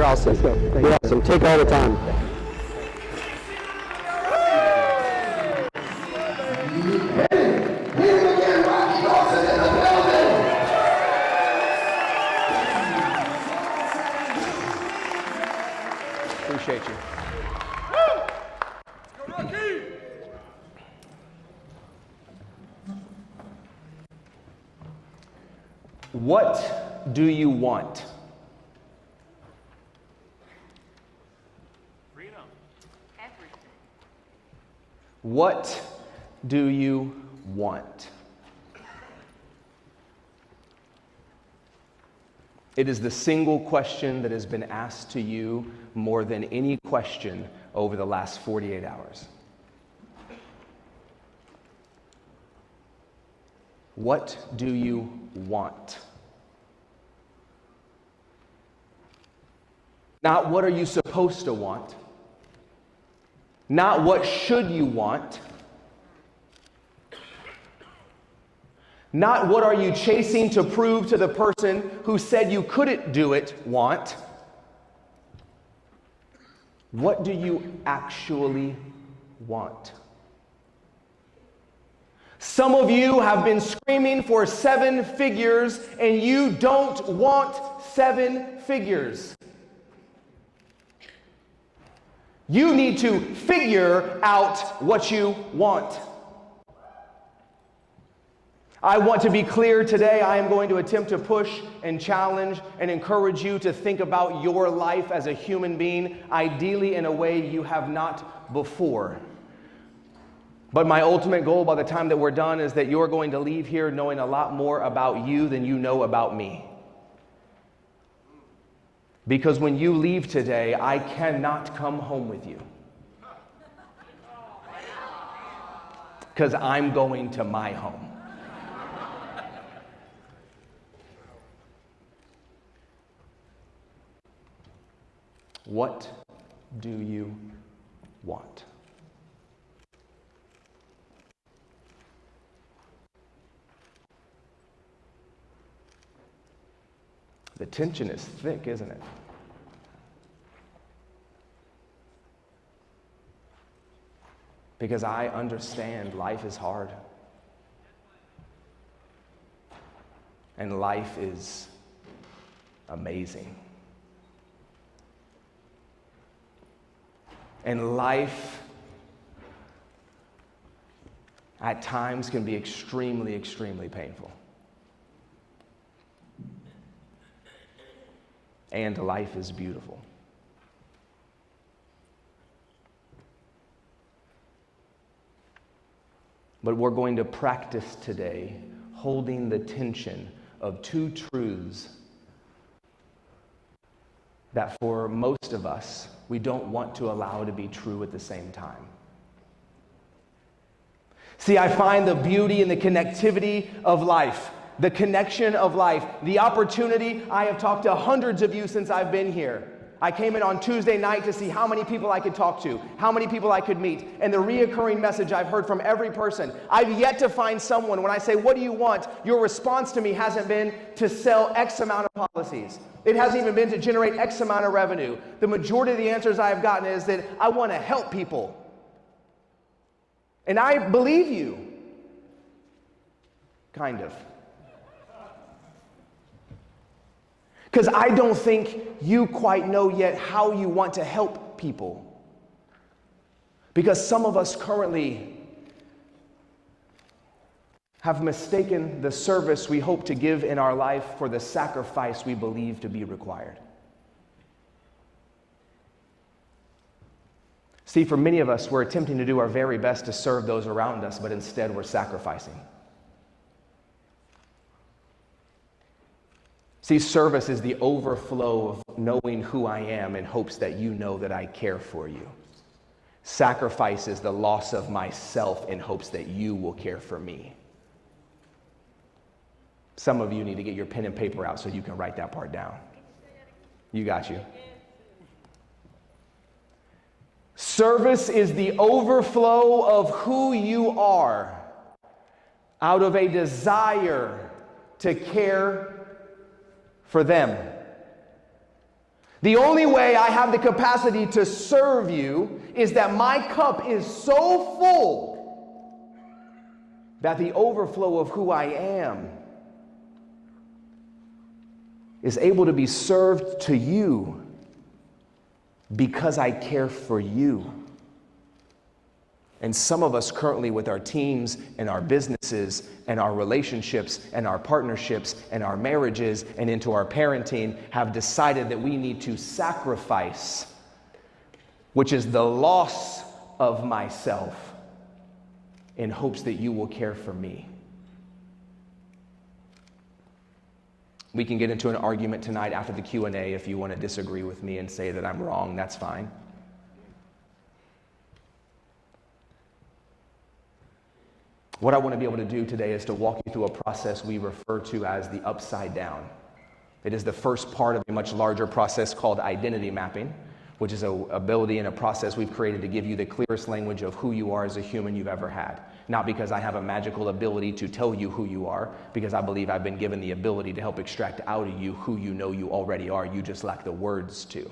awesome. You're awesome. Take all the time. Appreciate you. What do you want? Freedom. Everything. What do you want? It is the single question that has been asked to you more than any question over the last 48 hours. What do you want? Not what are you supposed to want? Not what should you want? Not what are you chasing to prove to the person who said you couldn't do it want? What do you actually want? Some of you have been screaming for 7 figures and you don't want 7 figures. You need to figure out what you want. I want to be clear today. I am going to attempt to push and challenge and encourage you to think about your life as a human being, ideally in a way you have not before. But my ultimate goal by the time that we're done is that you're going to leave here knowing a lot more about you than you know about me. Because when you leave today, I cannot come home with you. Because I'm going to my home. What do you want? The tension is thick, isn't it? Because I understand life is hard. And life is amazing. And life at times can be extremely, extremely painful. And life is beautiful. But we're going to practice today holding the tension of 2 truths that for most of us, we don't want to allow to be true at the same time. See, I find the beauty and the connectivity of life, the connection of life, the opportunity. I have talked to hundreds of you since I've been here. I came in on Tuesday night to see how many people I could talk to, how many people I could meet, and the reoccurring message I've heard from every person. I've yet to find someone, when I say, what do you want? Your response to me hasn't been to sell X amount of policies. It hasn't even been to generate X amount of revenue. The majority of the answers I've gotten is that I want to help people. And I believe you. Kind of. Because I don't think you quite know yet how you want to help people. Because some of us currently have mistaken the service we hope to give in our life for the sacrifice we believe to be required. See, for many of us, we're attempting to do our very best to serve those around us, but instead we're sacrificing. See, service is the overflow of knowing who I am in hopes that you know that I care for you. Sacrifice is the loss of myself in hopes that you will care for me. Some of you need to get your pen and paper out so you can write that part down. You got you. Service is the overflow of who you are out of a desire to care for them. The only way I have the capacity to serve you is that my cup is so full that the overflow of who I am is able to be served to you because I care for you. And some of us currently, with our teams and our businesses and our relationships and our partnerships and our marriages and into our parenting, have decided that we need to sacrifice, which is the loss of myself, in hopes that you will care for me. We can get into an argument tonight after the Q&A if you want to disagree with me and say that I'm wrong, that's fine. What I want to be able to do today is to walk you through a process we refer to as the upside down. It is the first part of a much larger process called identity mapping, which is an ability and a process we've created to give you the clearest language of who you are as a human you've ever had. Not because I have a magical ability to tell you who you are, because I believe I've been given the ability to help extract out of you who you know you already are. You just lack the words to.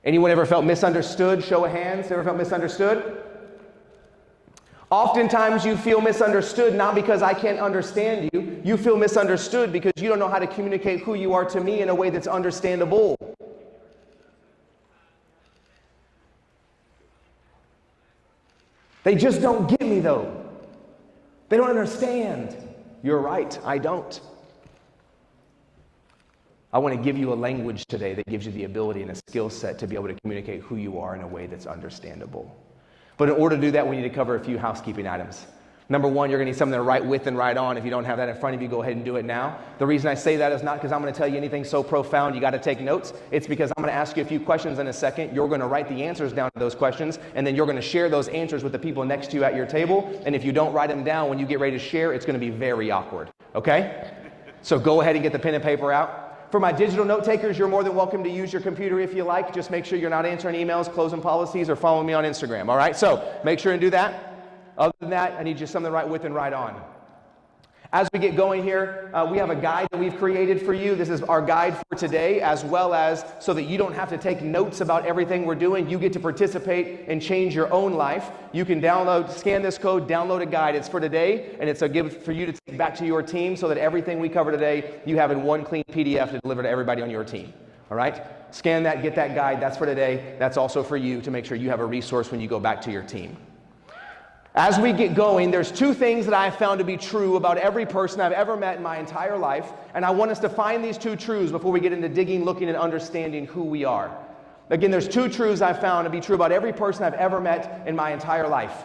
Anyone ever felt misunderstood? Show of hands. Ever felt misunderstood? Oftentimes you feel misunderstood not because I can't understand you. You feel misunderstood because you don't know how to communicate who you are to me in a way that's understandable. They just don't get me though. They don't understand. You're right, I don't. I want to give you a language today that gives you the ability and a skill set to be able to communicate who you are in a way that's understandable. But in order to do that, we need to cover a few housekeeping items. Number one, you're going to need something to write with and write on. If you don't have that in front of you, go ahead and do it now. The reason I say that is not because I'm going to tell you anything so profound you got to take notes. It's because I'm going to ask you a few questions in a second. You're going to write the answers down to those questions, and then you're going to share those answers with the people next to you at your table. And if you don't write them down when you get ready to share, it's going to be very awkward. Okay? So go ahead and get the pen and paper out. For my digital note takers, you're more than welcome to use your computer if you like. Just make sure you're not answering emails, closing policies, or following me on Instagram, all right? So make sure and do that. Other than that, I need you something to write with and write on. As we get going here, we have a guide that we've created for you. This is our guide for today, as well as so that you don't have to take notes about everything we're doing. You get to participate and change your own life. You can scan this code, download a guide. It's for today, and it's a gift for you to take back to your team so that everything we cover today, you have in one clean PDF to deliver to everybody on your team. All right? Scan that, get that guide. That's for today. That's also for you to make sure you have a resource when you go back to your team. As we get going, there's two things that I have found to be true about every person I've ever met in my entire life, and I want us to find these two truths before we get into digging, looking, and understanding who we are. Again, there's two truths I've found to be true about every person I've ever met in my entire life.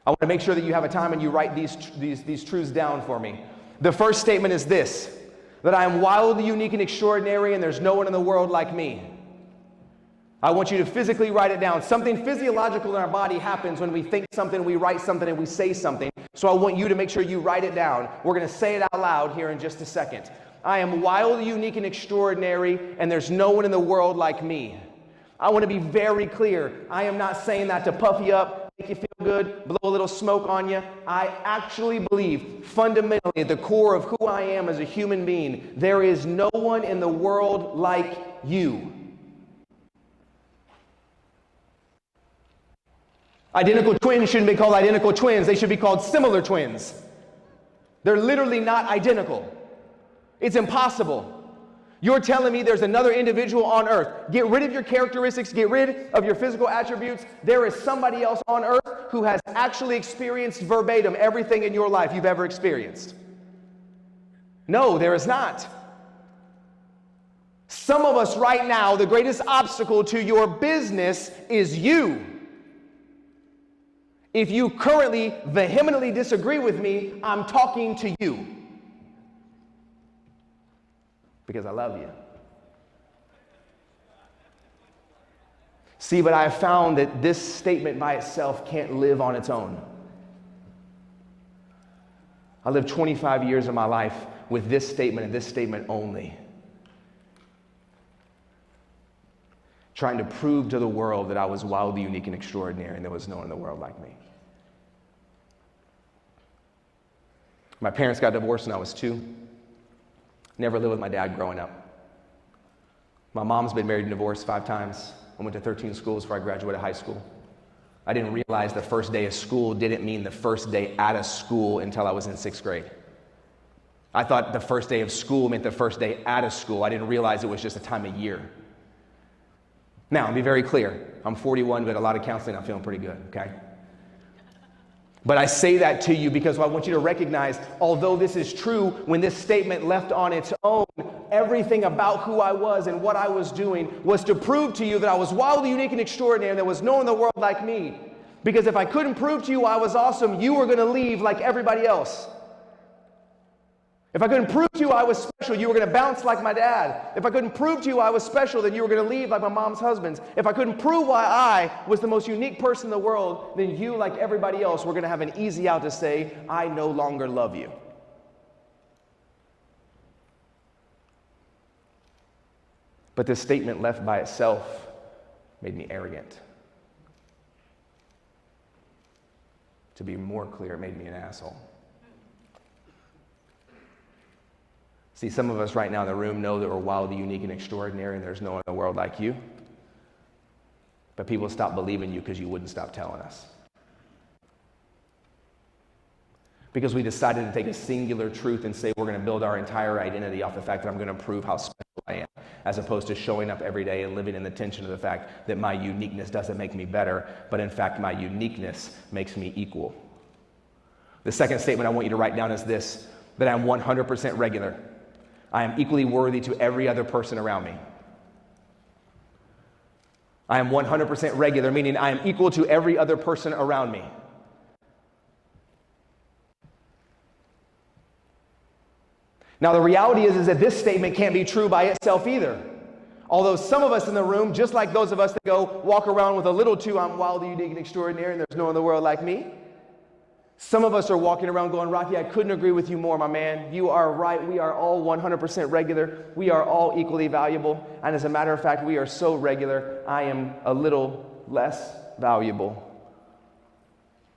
I want to make sure that you have a time and you write these truths down for me. The first statement is this, that I am wildly unique and extraordinary, and there's no one in the world like me. I want you to physically write it down. Something physiological in our body happens when we think something, we write something, and we say something. So I want you to make sure you write it down. We're going to say it out loud here in just a second. I am wildly unique and extraordinary, and there's no one in the world like me. I want to be very clear. I am not saying that to puff you up, make you feel good, blow a little smoke on you. I actually believe fundamentally at the core of who I am as a human being, there is no one in the world like you. Identical twins shouldn't be called identical twins. They should be called similar twins. They're literally not identical. It's impossible. You're telling me there's another individual on earth. Get rid of your characteristics. Get rid of your physical attributes. There is somebody else on earth who has actually experienced verbatim everything in your life you've ever experienced. No, there is not. Some of us right now, the greatest obstacle to your business is you. If you currently vehemently disagree with me, I'm talking to you. Because I love you. See, but I have found that this statement by itself can't live on its own. I lived 25 years of my life with this statement and this statement only. Trying to prove to the world that I was wildly unique and extraordinary and there was no one in the world like me. My parents got divorced when I was 2. Never lived with my dad growing up. My mom's been married and divorced 5 times. I went to 13 schools before I graduated high school. I didn't realize the first day of school didn't mean the first day out of school until I was in 6th grade. I thought the first day of school meant the first day out of school. I didn't realize it was just a time of year. Now, I'll be very clear. I'm 41, but a lot of counseling, I'm feeling pretty good, okay? But I say that to you because I want you to recognize, although this is true, when this statement left on its own, everything about who I was and what I was doing was to prove to you that I was wildly unique and extraordinary and there was no one in the world like me. Because if I couldn't prove to you I was awesome, you were going to leave like everybody else. If I couldn't prove to you I was special, you were going to bounce like my dad. If I couldn't prove to you I was special, then you were going to leave like my mom's husbands. If I couldn't prove why I was the most unique person in the world, then you, like everybody else, were going to have an easy out to say, I no longer love you. But this statement left by itself made me arrogant. To be more clear, it made me an asshole. See, some of us right now in the room know that we're wildly unique and extraordinary and there's no one in the world like you. But people stop believing you because you wouldn't stop telling us. Because we decided to take a singular truth and say we're going to build our entire identity off the fact that I'm going to prove how special I am, as opposed to showing up every day and living in the tension of the fact that my uniqueness doesn't make me better, but in fact my uniqueness makes me equal. The second statement I want you to write down is this, that I'm 100% regular. I am equally worthy to every other person around me. I am 100% regular, meaning I am equal to every other person around me. Now, the reality is that this statement can't be true by itself either. Although some of us in the room, just like those of us that go walk around with a little too, I'm wildly unique and extraordinary and there's no one in the world like me. Some of us are walking around going, Rocky, I couldn't agree with you more, my man. You are right. We are all 100% regular. We are all equally valuable. And as a matter of fact, we are so regular, I am a little less valuable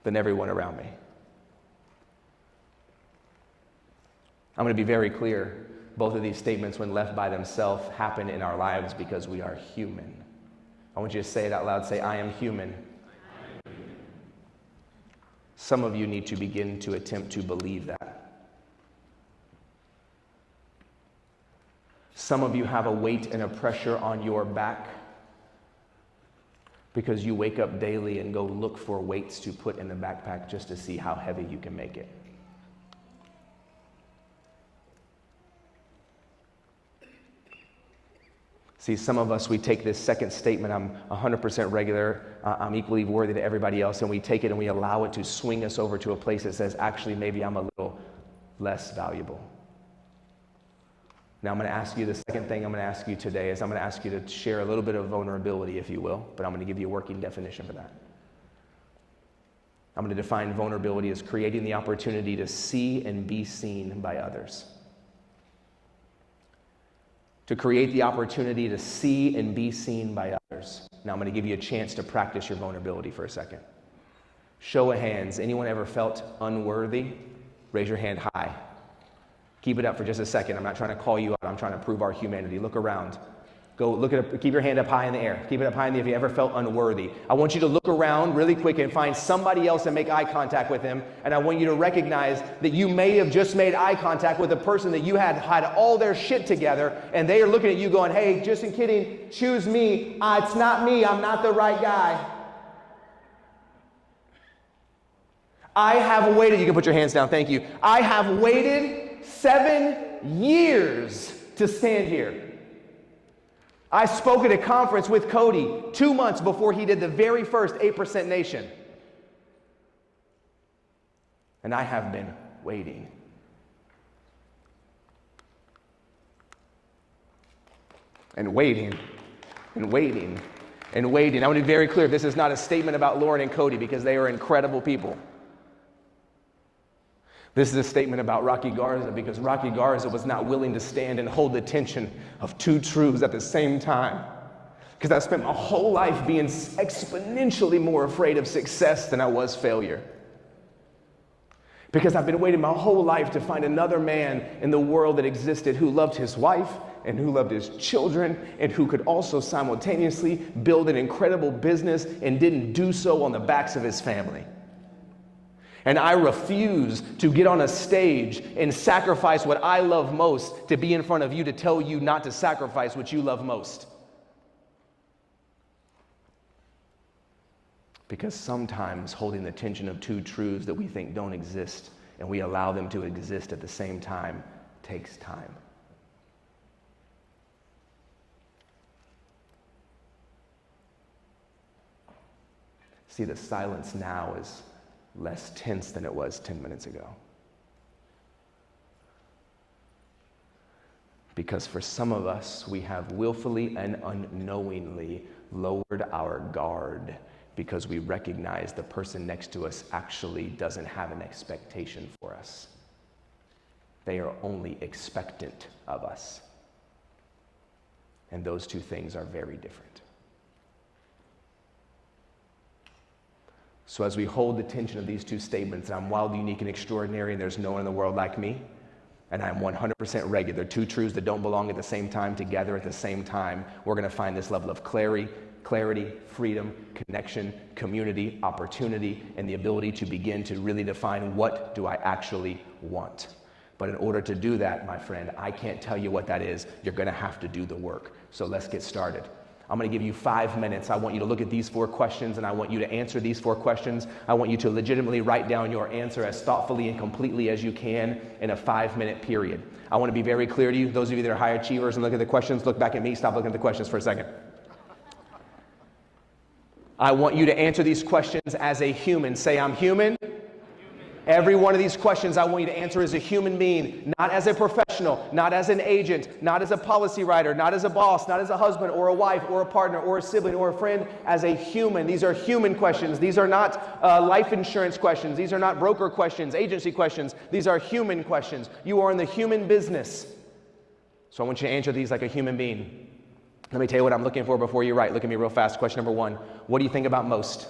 than everyone around me. I'm going to be very clear. Both of these statements, when left by themselves, happen in our lives because we are human. I want you to say it out loud. Say, I am human. Some of you need to begin to attempt to believe that. Some of you have a weight and a pressure on your back because you wake up daily and go look for weights to put in the backpack just to see how heavy you can make it. See, some of us, we take this second statement, I'm 100% regular, I'm equally worthy to everybody else, and we take it and we allow it to swing us over to a place that says, actually, maybe I'm a little less valuable. Now, I'm going to ask you, the second thing I'm going to ask you today is I'm going to ask you to share a little bit of vulnerability, if you will, but I'm going to give you a working definition for that. I'm going to define vulnerability as creating the opportunity to see and be seen by others. To create the opportunity to see and be seen by others. Now I'm going to give you a chance to practice your vulnerability for a second. Show of hands, anyone ever felt unworthy? Raise your hand high. Keep it up for just a second. I'm not trying to call you out. I'm trying to prove our humanity. Look around. Go look at it. Keep your hand up high in the air. Keep it up high in the air if you ever felt unworthy. I want you to look around really quick and find somebody else and make eye contact with them. And I want you to recognize that you may have just made eye contact with a person that you had all their shit together, and they are looking at you going, hey, just kidding, choose me. It's not me. I'm not the right guy. I have waited. You can put your hands down. Thank you. I have waited 7 years to stand here. I spoke at a conference with Cody 2 months before he did the very first 8% Nation. And I have been waiting. And waiting, and waiting, and waiting. I want to be very clear, this is not a statement about Lauren and Cody because they are incredible people. This is a statement about Rocky Garza because Rocky Garza was not willing to stand and hold the tension of two truths at the same time. Because I spent my whole life being exponentially more afraid of success than I was failure. Because I've been waiting my whole life to find another man in the world that existed who loved his wife and who loved his children and who could also simultaneously build an incredible business and didn't do so on the backs of his family. And I refuse to get on a stage and sacrifice what I love most to be in front of you to tell you not to sacrifice what you love most. Because sometimes holding the tension of two truths that we think don't exist and we allow them to exist at the same time takes time. See, the silence now is less tense than it was 10 minutes ago. Because for some of us, we have willfully and unknowingly lowered our guard because we recognize the person next to us actually doesn't have an expectation for us. They are only expectant of us. And those two things are very different. So as we hold the tension of these two statements, I'm wild, unique, and extraordinary, and there's no one in the world like me, and I'm 100% regular, two truths that don't belong at the same time, together at the same time, we're going to find this level of clarity, freedom, connection, community, opportunity, and the ability to begin to really define what do I actually want. But in order to do that, my friend, I can't tell you what that is. You're going to have to do the work. So let's get started. I'm going to give you 5 minutes. I want you to look at these 4 questions, and I want you to answer these 4 questions. I want you to legitimately write down your answer as thoughtfully and completely as you can in a 5-minute period. I want to be very clear to you. Those of you that are high achievers and look at the questions, look back at me. Stop looking at the questions for a second. I want you to answer these questions as a human. Say, I'm human. Every one of these questions I want you to answer as a human being, not as a professional, not as an agent, not as a policy writer, not as a boss, not as a husband or a wife or a partner or a sibling or a friend, as a human. These are human questions. These are not life insurance questions. These are not broker questions, agency questions. These are human questions. You are in the human business. So I want you to answer these like a human being. Let me tell you what I'm looking for before you write. Look at me real fast. Question number 1. What do you think about most?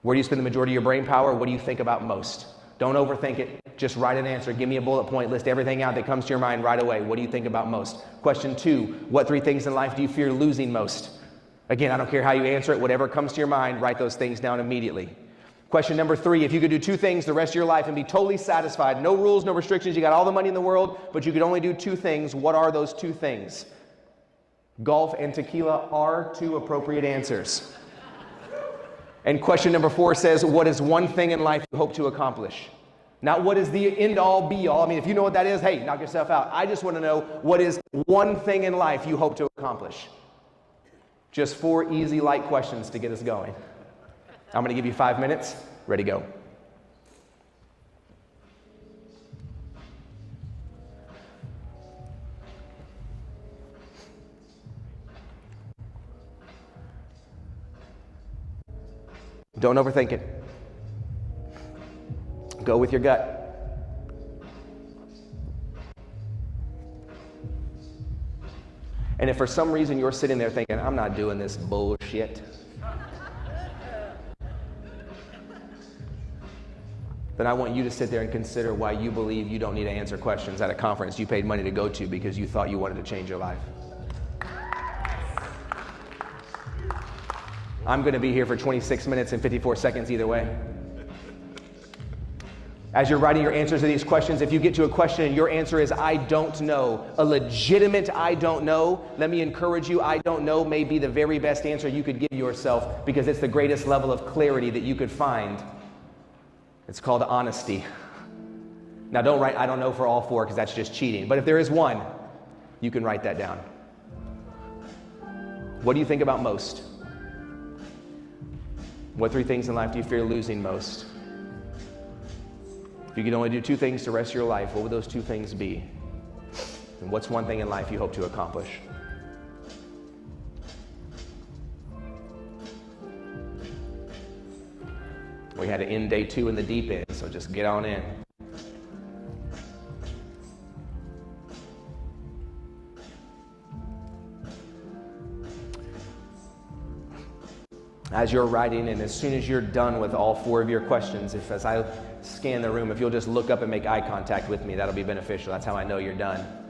Where do you spend the majority of your brain power? What do you think about most? Don't overthink it. Just write an answer. Give me a bullet point. List everything out that comes to your mind right away. What do you think about most? Question 2, what 3 things in life do you fear losing most? Again, I don't care how you answer it. Whatever comes to your mind, write those things down immediately. Question number 3, if you could do 2 things the rest of your life and be totally satisfied, no rules, no restrictions, you got all the money in the world, but you could only do 2 things, what are those 2 things? Golf and tequila are 2 appropriate answers. And question number 4 says, what is one thing in life you hope to accomplish? Not what is the end all be all. I mean, if you know what that is, hey, knock yourself out. I just want to know what is one thing in life you hope to accomplish. Just 4 easy, light questions to get us going. I'm going to give you 5 minutes. Ready, go. Don't overthink it. Go with your gut. And if for some reason you're sitting there thinking, I'm not doing this bullshit, then I want you to sit there and consider why you believe you don't need to answer questions at a conference you paid money to go to because you thought you wanted to change your life. I'm going to be here for 26 minutes and 54 seconds either way. As you're writing your answers to these questions, if you get to a question and your answer is, I don't know, a legitimate I don't know, let me encourage you, I don't know may be the very best answer you could give yourself because it's the greatest level of clarity that you could find. It's called honesty. Now don't write I don't know for all 4 because that's just cheating. But if there is one, you can write that down. What do you think about most? What 3 things in life do you fear losing most? If you could only do 2 things the rest of your life, what would those 2 things be? And what's one thing in life you hope to accomplish? We had to end day 2 in the deep end, so just get on in. as you're writing, and as soon as you're done with all 4 of your questions, if as I scan the room, if you'll just look up and make eye contact with me, that'll be beneficial. That's how I know you're done.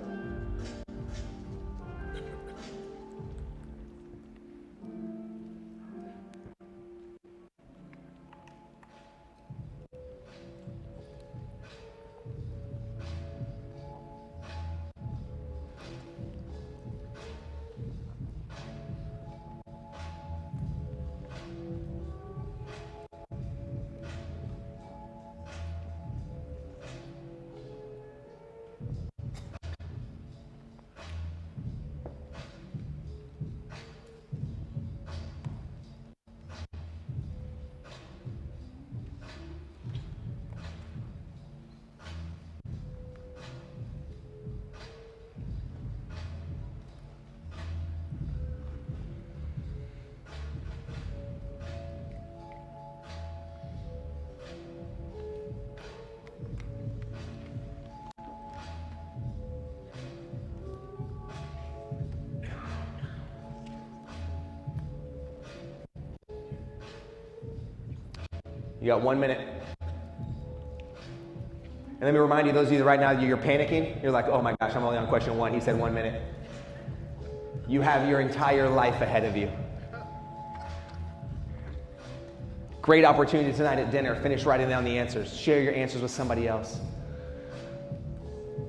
You got 1 minute. And let me remind you, those of you that right now, you're panicking. You're like, oh my gosh, I'm only on question 1. He said 1 minute. You have your entire life ahead of you. Great opportunity tonight at dinner. Finish writing down the answers. Share your answers with somebody else.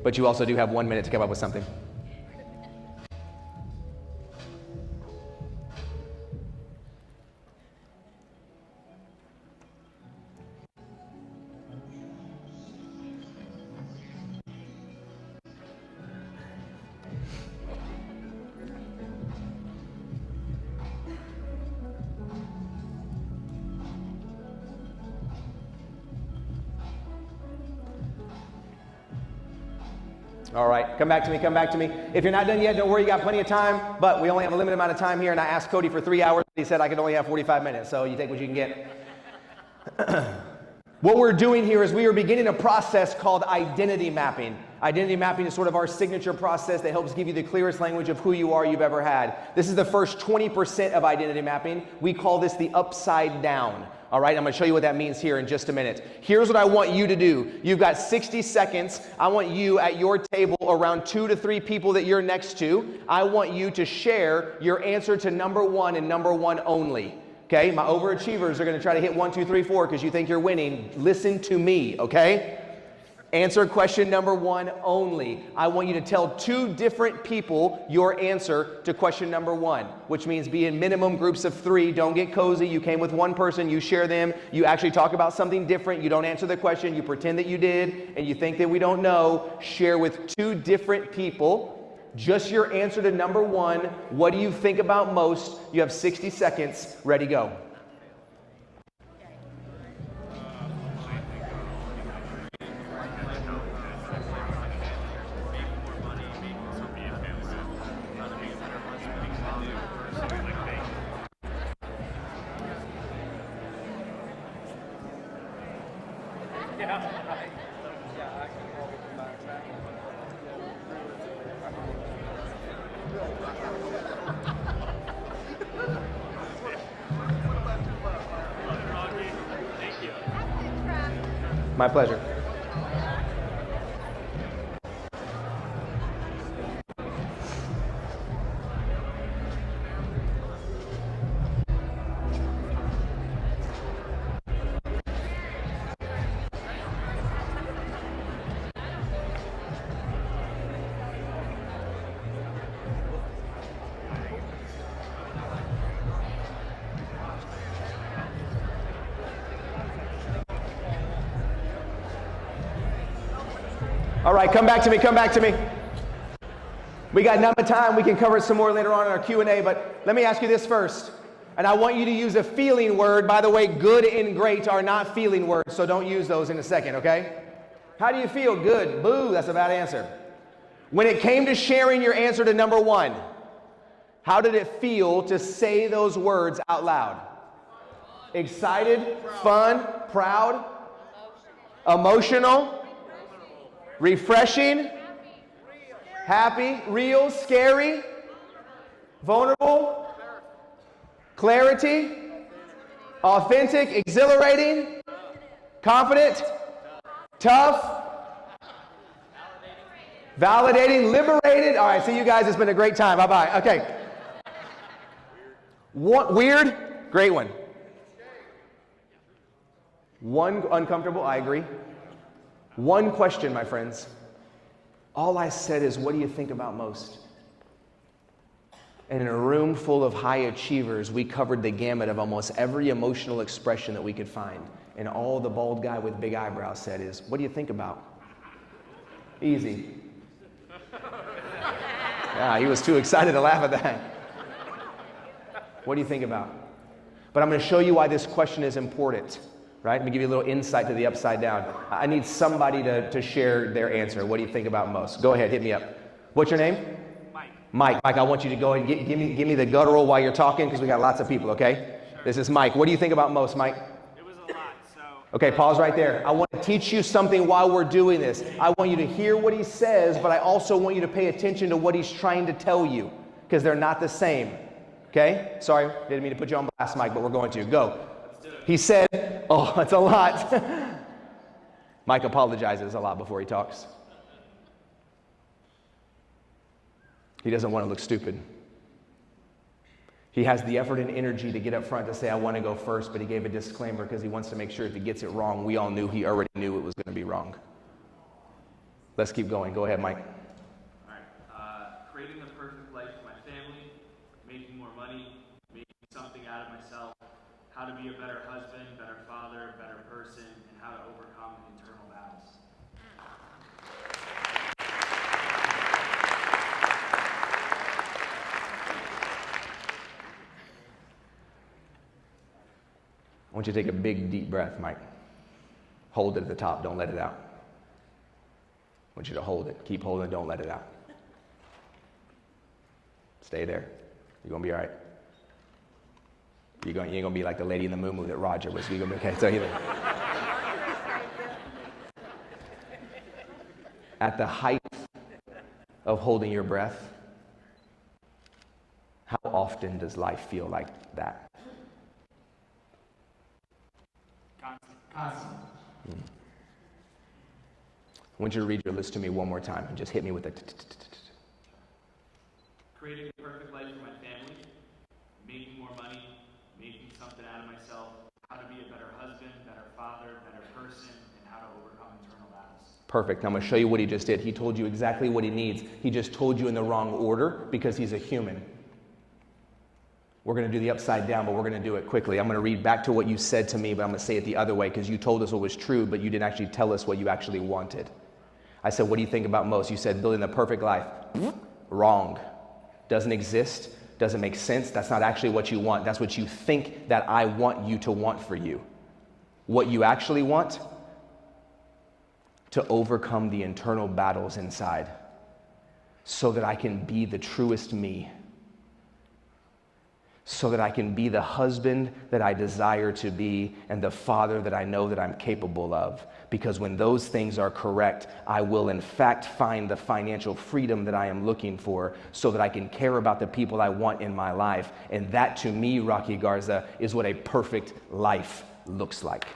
But you also do have 1 minute to come up with something. All right, come back to me, come back to me. If you're not done yet, don't worry, you got plenty of time, but we only have a limited amount of time here, and I asked Cody for 3 hours. He said I could only have 45 minutes, so you take what you can get. What we're doing here is we are beginning a process called identity mapping. Identity mapping is sort of our signature process that helps give you the clearest language of who you are you've ever had. This is the first 20% of identity mapping. We call this the upside down. All right, I'm going to show you what that means here in just a minute. Here's what I want you to do. You've got 60 seconds. I want you at your table around 2 to 3 people that you're next to. I want you to share your answer to number 1 and number 1 only. Okay, my overachievers are going to try to hit 1, 2, 3, 4 because you think you're winning. Listen to me, okay? Answer question number 1 only. I want you to tell 2 different people your answer to question number 1, which means be in minimum groups of 3. Don't get cozy. You came with 1 person. You share them. You actually talk about something different. You don't answer the question. You pretend that you did, and you think that we don't know. Share with 2 different people. Just your answer to number 1. What do you think about most? You have 60 seconds. Ready, go. My pleasure. All right, come back to me, come back to me. We got enough time. We can cover some more later on in our Q&A, but let me ask you this first. And I want you to use a feeling word. By the way, good and great are not feeling words, so don't use those in a second, okay? How do you feel? Good. Boo, that's a bad answer. When it came to sharing your answer to number 1, how did it feel to say those words out loud? Excited, fun, proud, emotional, refreshing, happy, real, scary, vulnerable, clarity, Authentic, exhilarating, confident, tough, validating, liberated. All right, see you guys. It's been a great time. Bye-bye. Okay. Weird, great one. One, uncomfortable, I agree. One question, my friends. All I said is, what do you think about most? And in a room full of high achievers, we covered the gamut of almost every emotional expression that we could find. And all the bald guy with big eyebrows said is, what do you think about? Easy. Yeah, he was too excited to laugh at that. What do you think about? But I'm going to show you why this question is important, right? Let me give you a little insight to the upside down. I need somebody to share their answer. What do you think about most? Go ahead, hit me up. What's your name? Mike, I want you to go and give me the guttural while you're talking, because we got lots of people, okay? Sure. This is Mike. What do you think about most, Mike? It was a lot, so... Okay, pause right there. I want to teach you something while we're doing this. I want you to hear what he says, but I also want you to pay attention to what he's trying to tell you, because they're not the same, okay? Sorry, didn't mean to put you on blast, Mike, but we're going to. Go. Let's do it. He said, oh, that's a lot. Mike apologizes a lot before he talks. He doesn't want to look stupid. He has the effort and energy to get up front to say, I want to go first, but he gave a disclaimer because he wants to make sure if he gets it wrong, we all knew he already knew it was going to be wrong. Let's keep going. Go ahead, Mike. All right. Creating the perfect life for my family, making more money, making something out of myself, how to be a better husband, better father, better person, and how to overcome internal battles. I want you to take a big, deep breath, Mike. Hold it at the top. Don't let it out. I want you to hold it. Keep holding it. Don't let it out. Stay there. You're going to be all right. You ain't going to be like the lady in the moo that Roger was. You're going to be okay. So at the height of holding your breath, how often does life feel like that? Constant. I want you to read your list to me one more time and just hit me with a Creating the perfect life for my family, making more money, making something out of myself, how to be a better husband, better father, better person, and how to overcome internal battles. Perfect. Now I'm going to show you what he just did. He told you exactly what he needs. He just told you in the wrong order because he's a human. We're going to do the upside down, but we're going to do it quickly. I'm going to read back to what you said to me, but I'm going to say it the other way because you told us what was true, but you didn't actually tell us what you actually wanted. I said, what do you think about most? You said, building the perfect life. Wrong. Doesn't exist. Doesn't make sense. That's not actually what you want. That's what you think that I want you to want for you. What you actually want? To overcome the internal battles inside so that I can be the truest me. So that I can be the husband that I desire to be and the father that I know that I'm capable of. Because when those things are correct, I will in fact find the financial freedom that I am looking for so that I can care about the people I want in my life. And that to me, Rocky Garza, is what a perfect life looks like.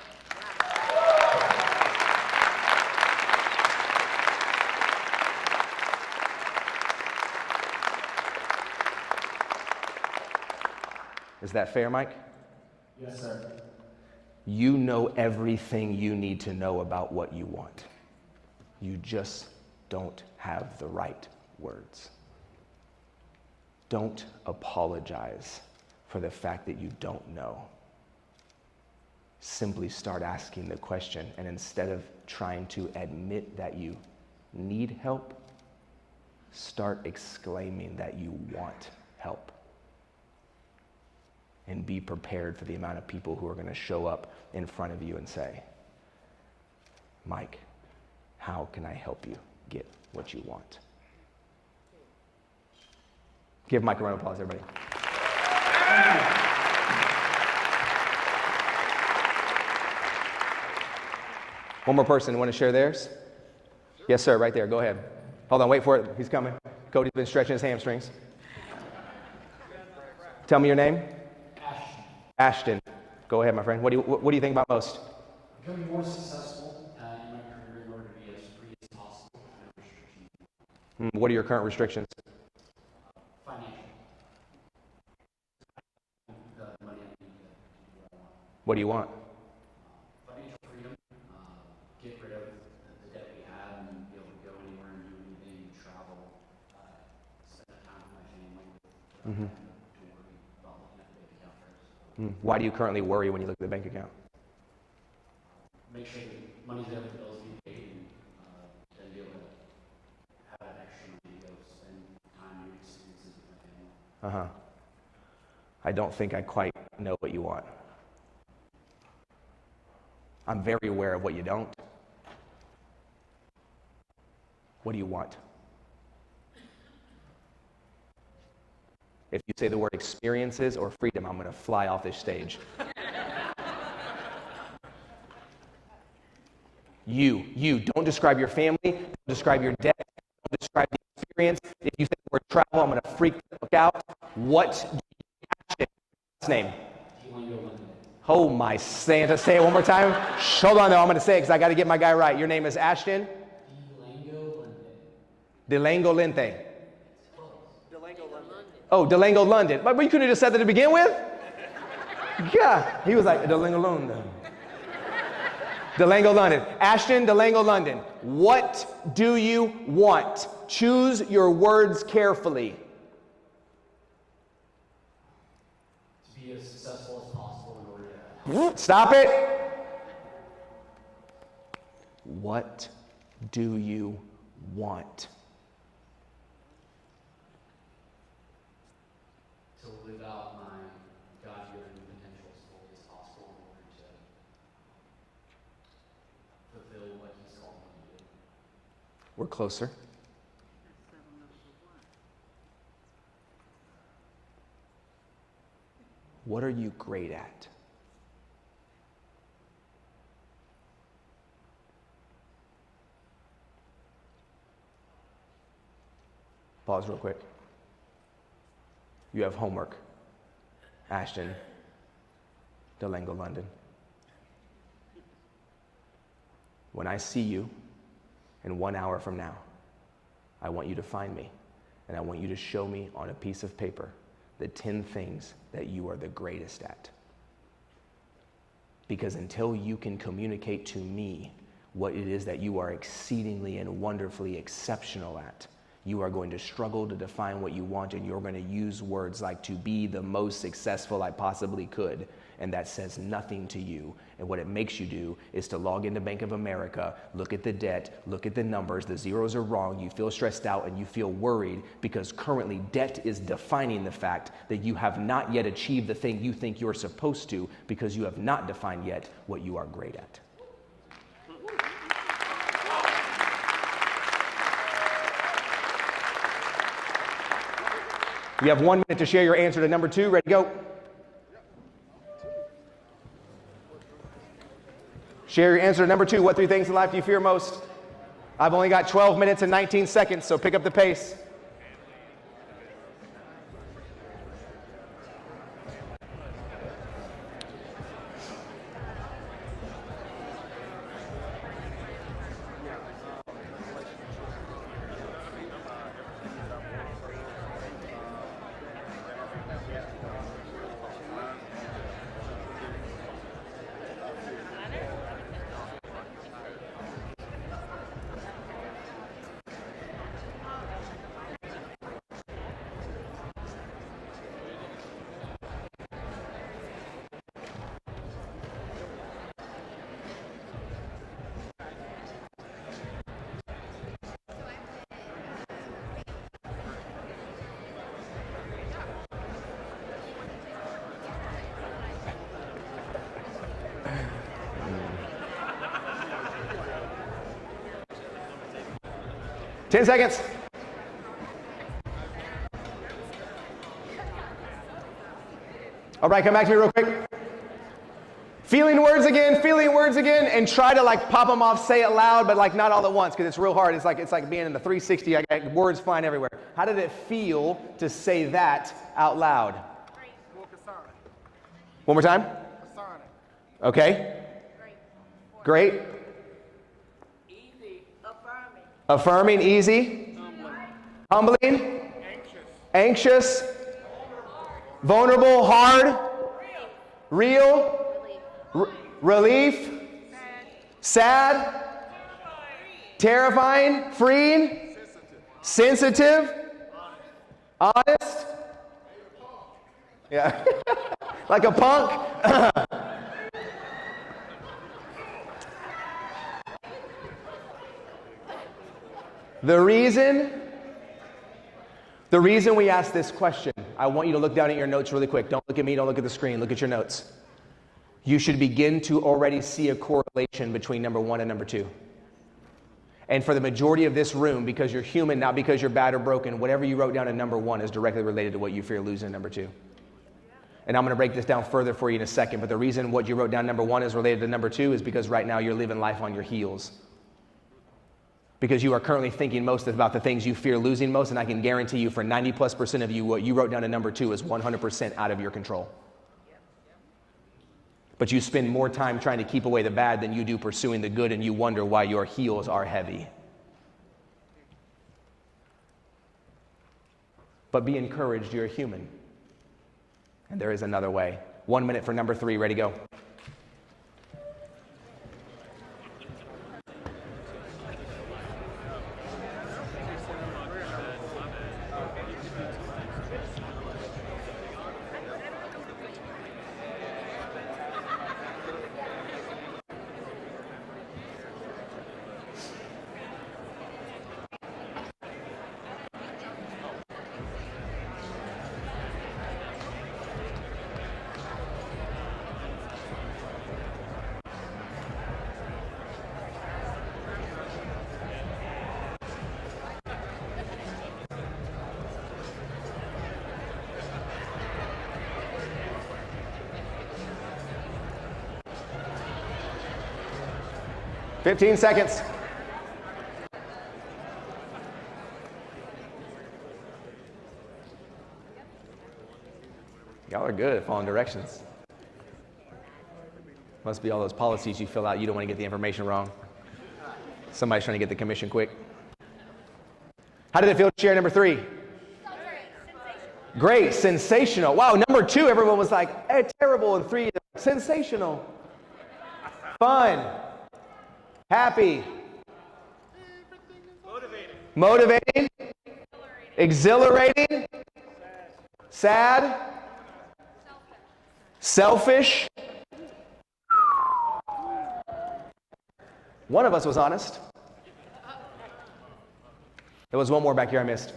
Is that fair, Mike? Yes, sir. You know everything you need to know about what you want. You just don't have the right words. Don't apologize for the fact that you don't know. Simply start asking the question, and instead of trying to admit that you need help, start exclaiming that you want help. And be prepared for the amount of people who are going to show up in front of you and say, Mike, how can I help you get what you want? Give Mike a round of applause, everybody. One more person want to share theirs? Yes, sir, right there. Go ahead. Hold on, wait for it. He's coming. Cody's been stretching his hamstrings. Tell me your name. Ashton. Go ahead, my friend. What do you think about most? Becoming more successful in my career in order to be as free as possible. No restrictions. What are your current restrictions? Financial. The money I need to do what I want. What do you want? Financial freedom. Get rid of the debt we have and be able to go anywhere and do anything, travel, spend time with my family. Mm-hmm. Don't worry about looking at the bank account first. Why do you currently worry when you look at the bank account? Make sure the money's there, the bills be paid, and then be able to have that extra money to go spend time and experiences with my family. I don't think I quite know what you want. I'm very aware of what you don't. What do you want? If you say the word experiences or freedom, I'm going to fly off this stage. You. Don't describe your family. Don't describe your debt. Don't describe the experience. If you say the word travel, I'm going to freak the fuck out. What do you last name? Oh my Santa. Say it one more time. Hold on though. I'm going to say it because I got to get my guy right. Your name is Ashton? Delango Lente. Oh, Delango London. But you couldn't have just said that to begin with? Yeah. He was like, Delango London. Delango London. Ashton, Delango London. What do you want? Choose your words carefully. To be as successful as possible in order to Stop it. What do you want? to live out my God-given potential as fully as possible in order to fulfill what He's called me to do. We're closer. What are you great at? Pause real quick. You have homework. Ashton, Delango, London. When I see you in 1 hour from now, I want you to find me, and I want you to show me on a piece of paper the 10 things that you are the greatest at. Because until you can communicate to me what it is that you are exceedingly and wonderfully exceptional at, you are going to struggle to define what you want, and you're going to use words like to be the most successful I possibly could, and that says nothing to you. And what it makes you do is to log into Bank of America, look at the debt, look at the numbers, the zeros are wrong, you feel stressed out and you feel worried because currently debt is defining the fact that you have not yet achieved the thing you think you're supposed to because you have not defined yet what you are great at. You have 1 minute to share your answer to number 2. Ready to go? Share your answer to number 2. What 3 things in life do you fear most? I've only got 12 minutes and 19 seconds, so pick up the pace. Ten seconds. All right, come back to me real quick. Feeling words again, and try to like pop them off, say it loud, but like not all at once, because it's real hard. It's like being in the 360, I got words flying everywhere. How did it feel to say that out loud? One more time. Okay? Great. Easy. Affirming. Affirming, easy. Humbling. Anxious. Vulnerable, hard. Real. Relief. Sad. Terrifying. Freeing. Sensitive. Honest. Yeah. Like a punk. The reason we ask this question, I want you to look down at your notes really quick. Don't look at me, don't look at the screen, look at your notes. You should begin to already see a correlation between number 1 and number 2. And for the majority of this room, because you're human, not because you're bad or broken, whatever you wrote down in number 1 is directly related to what you fear losing in number 2. And I'm going to break this down further for you in a second, but the reason what you wrote down number 1 is related to number 2 is because right now you're living life on your heels. Because you are currently thinking most about the things you fear losing most, and I can guarantee you for 90+% of you, what you wrote down in number 2 is 100% out of your control. But you spend more time trying to keep away the bad than you do pursuing the good, and you wonder why your heels are heavy. But be encouraged, you're a human. And there is another way. 1 minute for number 3, ready, go. $15 seconds. Y'all are good at following directions. Must be all those policies you fill out. You don't want to get the information wrong. Somebody's trying to get the commission quick. How did it feel to share number 3? Great, sensational. Wow, number 2, everyone was like, terrible, and 3, sensational. Fun. Happy. Motivating. Exhilarating. Sad. Selfish. One of us was honest. There was one more back here I missed.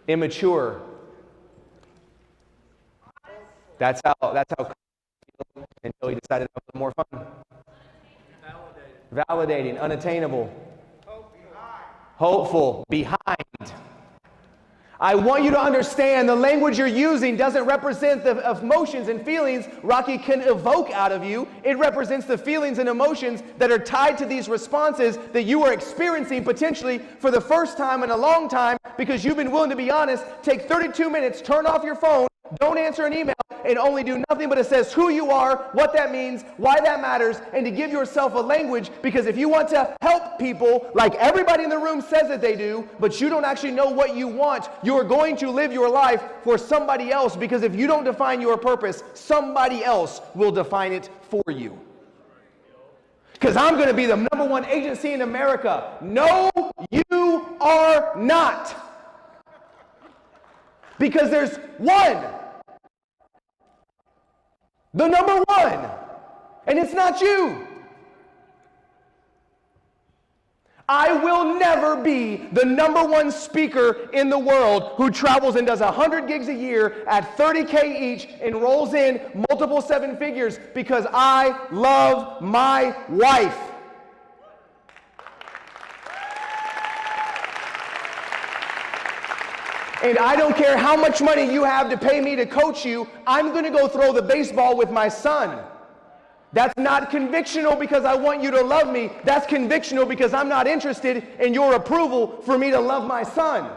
Immature. That's how until he decided to have more fun. Validating, unattainable. Hopeful, behind. I want you to understand the language you're using doesn't represent the emotions and feelings Rocky can evoke out of you. It represents the feelings and emotions that are tied to these responses that you are experiencing potentially for the first time in a long time because you've been willing to be honest. Take 32 minutes, turn off your phone, don't answer an email, and only do nothing but assess who you are, what that means, why that matters, and to give yourself a language, because if you want to help people like everybody in the room says that they do, but you don't actually know what you want, you are going to live your life for somebody else, because if you don't define your purpose, somebody else will define it for you. Because I'm going to be the number one agency in America. No, you are not. Because there's one. The number one. And it's not you. I will never be the number one speaker in the world who travels and does 100 gigs a year at $30K each and rolls in multiple 7 figures because I love my wife. And I don't care how much money you have to pay me to coach you, I'm going to go throw the baseball with my son. That's not convictional because I want you to love me. That's convictional because I'm not interested in your approval for me to love my son.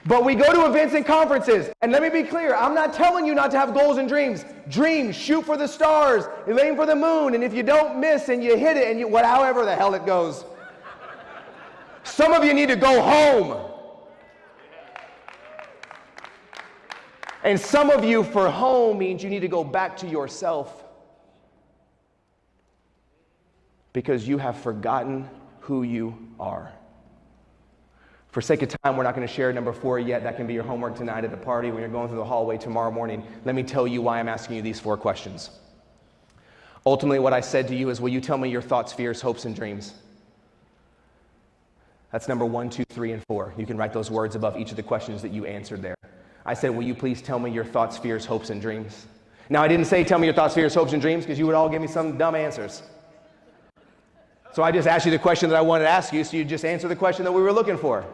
But we go to events and conferences, and let me be clear, I'm not telling you not to have goals and dreams. Dreams, shoot for the stars, aim for the moon, and if you don't miss and you hit it, and however the hell it goes. Some of you need to go home. And some of you, for home means you need to go back to yourself. Because you have forgotten who you are. For sake of time, we're not going to share number 4 yet. That can be your homework tonight at the party when you're going through the hallway tomorrow morning. Let me tell you why I'm asking you these 4 questions. Ultimately, what I said to you is, will you tell me your thoughts, fears, hopes, and dreams? That's number 1, 2, 3, and 4. You can write those words above each of the questions that you answered there. I said, will you please tell me your thoughts, fears, hopes, and dreams? Now, I didn't say tell me your thoughts, fears, hopes, and dreams because you would all give me some dumb answers. So I just asked you the question that I wanted to ask you, so you just answer the question that we were looking for.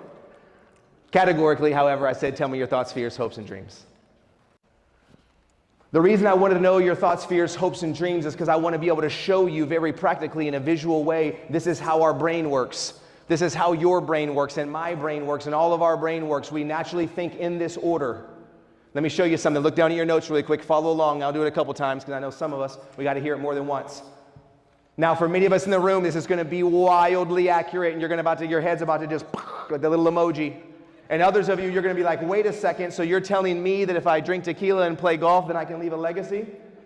Categorically, however, I said, tell me your thoughts, fears, hopes, and dreams. The reason I wanted to know your thoughts, fears, hopes, and dreams is because I want to be able to show you very practically in a visual way, this is how our brain works. This is how your brain works, and my brain works, and all of our brain works. We naturally think in this order. Let me show you something. Look down at your notes really quick. Follow along. I'll do it a couple times because I know some of us, we got to hear it more than once. Now, for many of us in the room, this is going to be wildly accurate, and your head's about to just, the little emoji. And others of you, you're going to be like, wait a second, so you're telling me that if I drink tequila and play golf, then I can leave a legacy?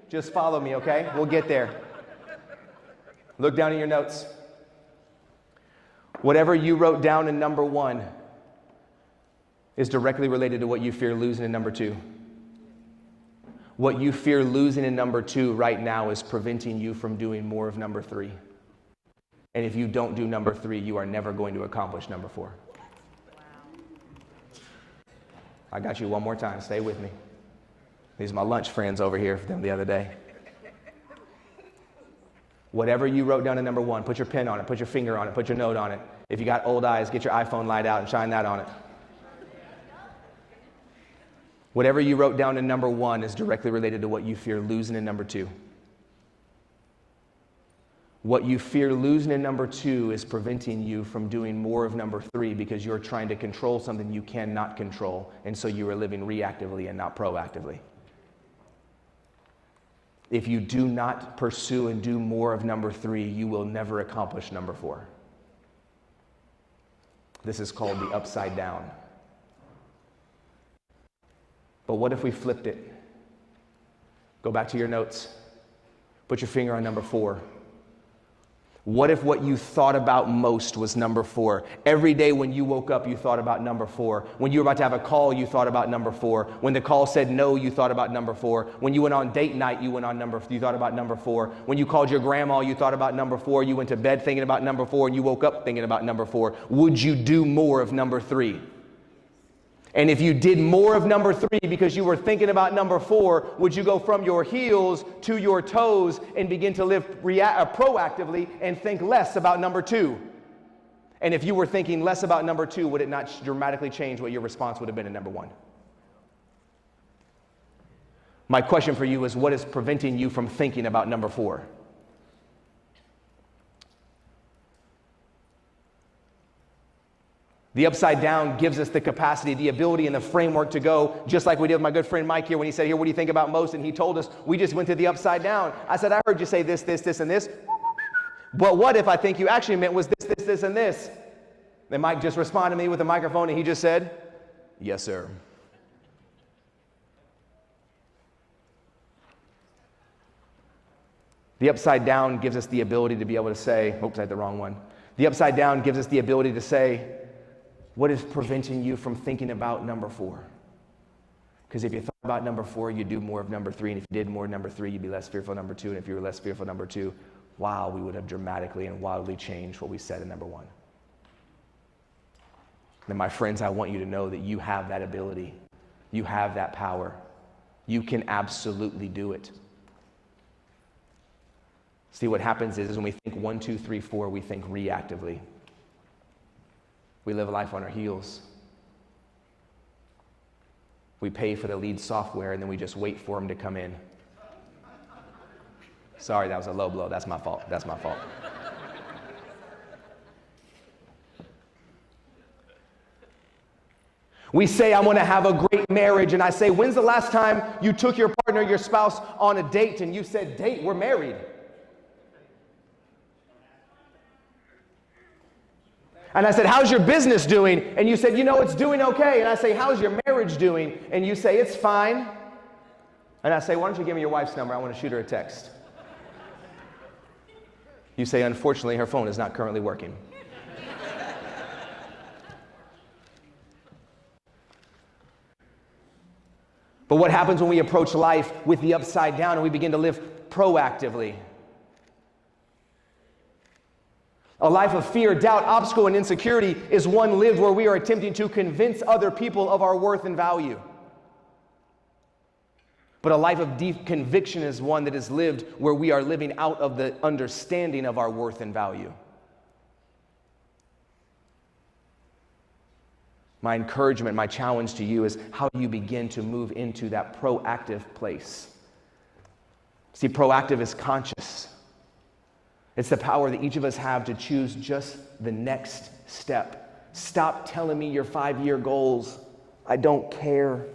Just follow me, okay? We'll get there. Look down at your notes. Whatever you wrote down in number 1 is directly related to what you fear losing in number 2. What you fear losing in number 2 right now is preventing you from doing more of number 3. And if you don't do number 3, you are never going to accomplish number 4. I got you one more time. Stay with me. These are my lunch friends over here from the other day. Whatever you wrote down in number 1, put your pen on it, put your finger on it, put your note on it. If you got old eyes, get your iPhone light out and shine that on it. Whatever you wrote down in number 1 is directly related to what you fear losing in number 2. What you fear losing in number 2 is preventing you from doing more of number 3 because you're trying to control something you cannot control, and so you are living reactively and not proactively. If you do not pursue and do more of number 3, you will never accomplish number 4. This is called the upside down. But what if we flipped it? Go back to your notes. Put your finger on number 4. What if what you thought about most was number 4? Every day when you woke up, you thought about number 4. When you were about to have a call, you thought about number 4. When the call said no, you thought about number 4. When you went on date night, you thought about number 4. When you called your grandma, you thought about number 4. You went to bed thinking about number 4, and you woke up thinking about number 4. Would you do more of number 3? And if you did more of number 3 because you were thinking about number 4, would you go from your heels to your toes and begin to live proactively and think less about number 2? And if you were thinking less about number 2, would it not dramatically change what your response would have been in number 1? My question for you is, what is preventing you from thinking about number 4? The upside down gives us the capacity, the ability, and the framework to go, just like we did with my good friend Mike here when he said, here, what do you think about most? And he told us, we just went to the upside down. I said, I heard you say this, this, this, and this. But what if I think you actually meant was this, this, this, and this? Then Mike just responded to me with a microphone, and he just said, yes, sir. The upside down gives us the ability to be able to say, oops, I had the wrong one. The upside down gives us the ability to say, what is preventing you from thinking about number 4? Because if you thought about number 4, you'd do more of number 3. And if you did more of number 3, you'd be less fearful of number 2. And if you were less fearful of number 2, wow, we would have dramatically and wildly changed what we said in number 1. And my friends, I want you to know that you have that ability. You have that power. You can absolutely do it. See, what happens is when we think 1, 2, 3, 4, we think reactively. We live life on our heels. We pay for the lead software, and then we just wait for them to come in. Sorry, that was a low blow. That's my fault. That's my fault. We say, I want to have a great marriage, and I say, when's the last time you took your partner, your spouse, on a date, and you said, date, we're married? And I said, how's your business doing? And you said, it's doing okay. And I say, how's your marriage doing? And you say, it's fine. And I say, why don't you give me your wife's number? I want to shoot her a text. You say, unfortunately, her phone is not currently working. But what happens when we approach life with the upside down and we begin to live proactively? A life of fear, doubt, obstacle, and insecurity is one lived where we are attempting to convince other people of our worth and value. But a life of deep conviction is one that is lived where we are living out of the understanding of our worth and value. My encouragement, my challenge to you is how do you begin to move into that proactive place? See, proactive is conscious. It's the power that each of us have to choose just the next step. Stop telling me your 5-year goals. I don't care.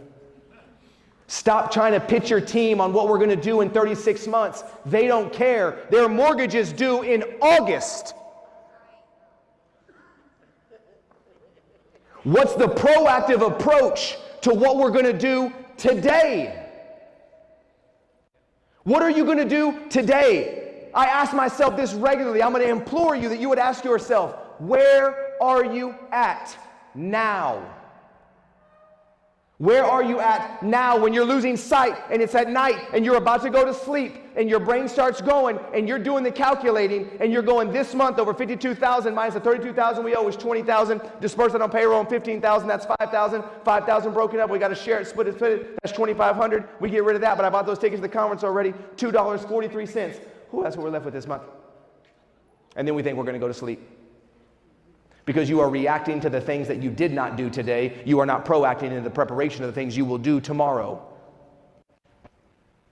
Stop trying to pitch your team on what we're going to do in 36 months. They don't care. Their mortgage is due in August. What's the proactive approach to what we're going to do today? What are you going to do today? I ask myself this regularly. I'm going to implore you that you would ask yourself, where are you at now? Where are you at now when you're losing sight and it's at night and you're about to go to sleep and your brain starts going and you're doing the calculating and you're going, this month over 52,000 minus the 32,000 we owe is 20,000, disperse it on payroll and 15,000, that's 5,000, 5,000 broken up, we got to share it, split it, that's 2,500, we get rid of that, but I bought those tickets to the conference already, $2.43. Ooh, that's what we're left with this month. And then we think we're going to go to sleep. Because you are reacting to the things that you did not do today. You are not proacting in the preparation of the things you will do tomorrow.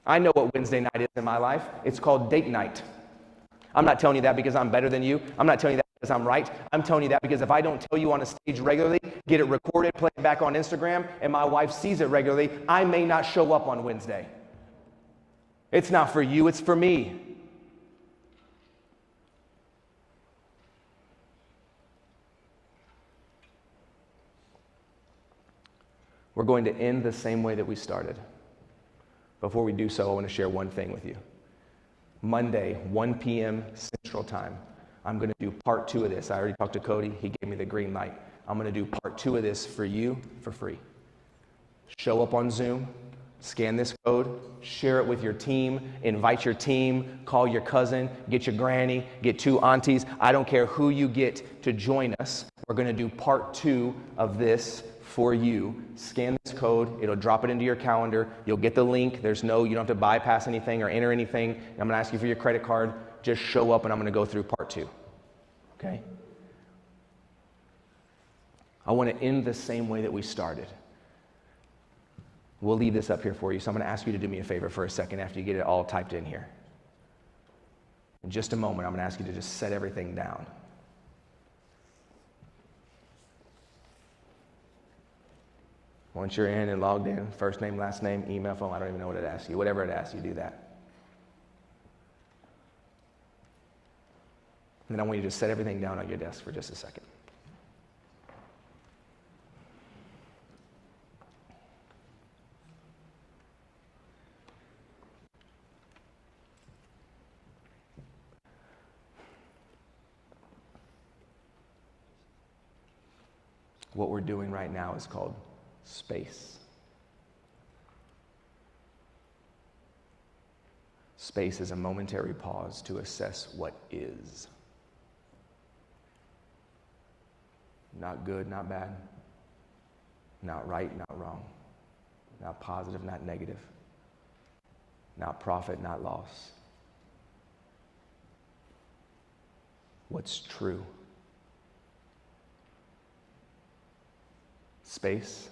I know what Wednesday night is in my life. It's called date night. I'm not telling you that because I'm better than you. I'm not telling you that because I'm right. I'm telling you that because if I don't tell you on a stage regularly, get it recorded, play it back on Instagram, and my wife sees it regularly, I may not show up on Wednesday. It's not for you, it's for me. We're going to end the same way that we started. Before we do so, I want to share one thing with you. Monday, 1 p.m. Central Time, I'm going to do part 2 of this. I already talked to Cody. He gave me the green light. I'm going to do part 2 of this for you for free. Show up on Zoom, scan this code, share it with your team, invite your team, call your cousin, get your granny, get 2 aunties. I don't care who you get to join us. We're going to do part 2 of this for you. Scan this code. It'll drop it into your calendar. You'll get the link. You don't have to bypass anything or enter anything. I'm going to ask you for your credit card. Just show up and I'm going to go through part 2. Okay? I want to end the same way that we started. We'll leave this up here for you. So I'm going to ask you to do me a favor for a second after you get it all typed in here. In just a moment, I'm going to ask you to just set everything down. Once you're in and logged in, first name, last name, email, phone, I don't even know what it asks you. Whatever it asks you, do that. And then I want you to set everything down on your desk for just a second. What we're doing right now is called space. Space is a momentary pause to assess what is. Not good, not bad. Not right, not wrong. Not positive, not negative. Not profit, not loss. What's true? Space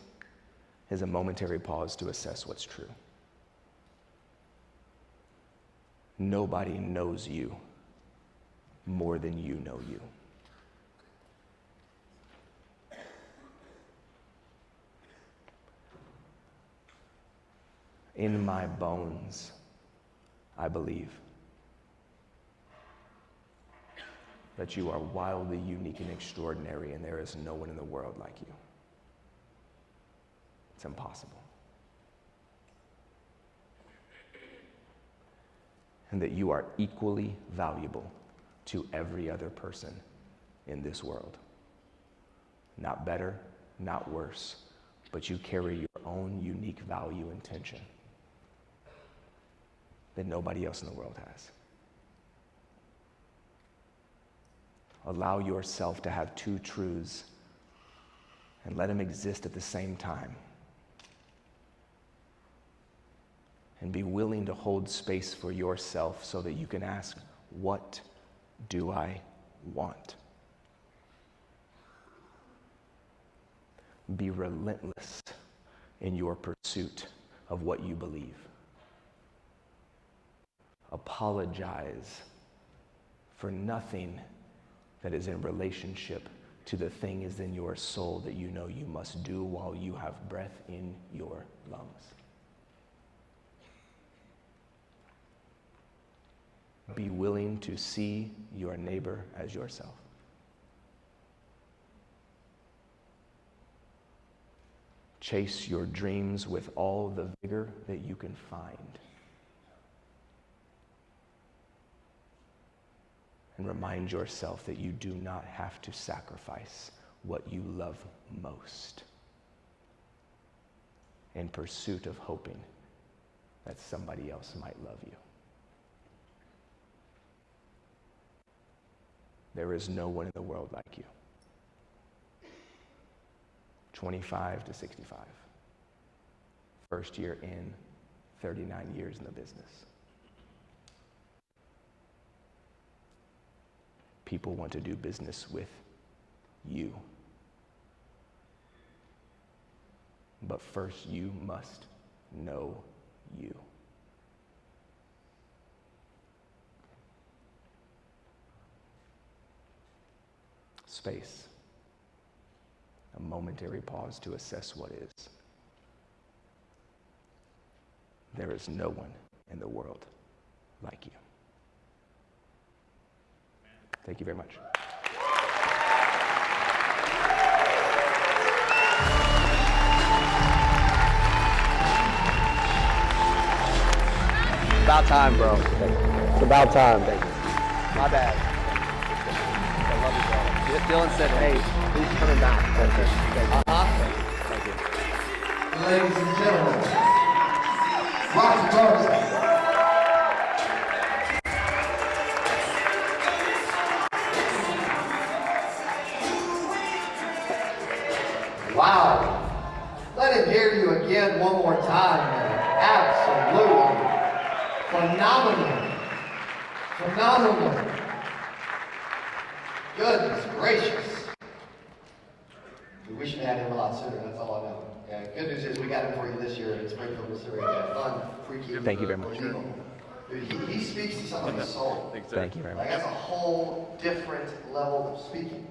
is a momentary pause to assess what's true. Nobody knows you more than you know you. In my bones, I believe that you are wildly unique and extraordinary, and there is no one in the world like you. It's impossible. And that you are equally valuable to every other person in this world. Not better, not worse, but you carry your own unique value and tension that nobody else in the world has. Allow yourself to have two truths and let them exist at the same time. And be willing to hold space for yourself so that you can ask, what do I want? Be relentless in your pursuit of what you believe. Apologize for nothing that is in relationship to the thing is in your soul that you know you must do while you have breath in your lungs. Be willing to see your neighbor as yourself. Chase your dreams with all the vigor that you can find. And remind yourself that you do not have to sacrifice what you love most in pursuit of hoping that somebody else might love you. There is no one in the world like you. 25 to 65. First year in, 39 years in the business. People want to do business with you. But first you must know you. Space. A momentary pause to assess what is. There is no one in the world like you. Thank you very much. About time, bro. It's about time. Thank you. My bad. I love you, bro. Dylan said, hey, who's coming back? Thank you. Ladies and gentlemen, Garza. Wow. Let him hear you again one more time, man. Absolutely. Phenomenal. Goodness gracious. We should have had him a lot sooner, that's all I know. Yeah, good news is we got him for you this year in Springfield, Missouri. Fun, freaky. Thank you very much. Dude, he speaks to somebody's soul. Thank you very much. Like, that's a whole different level of speaking.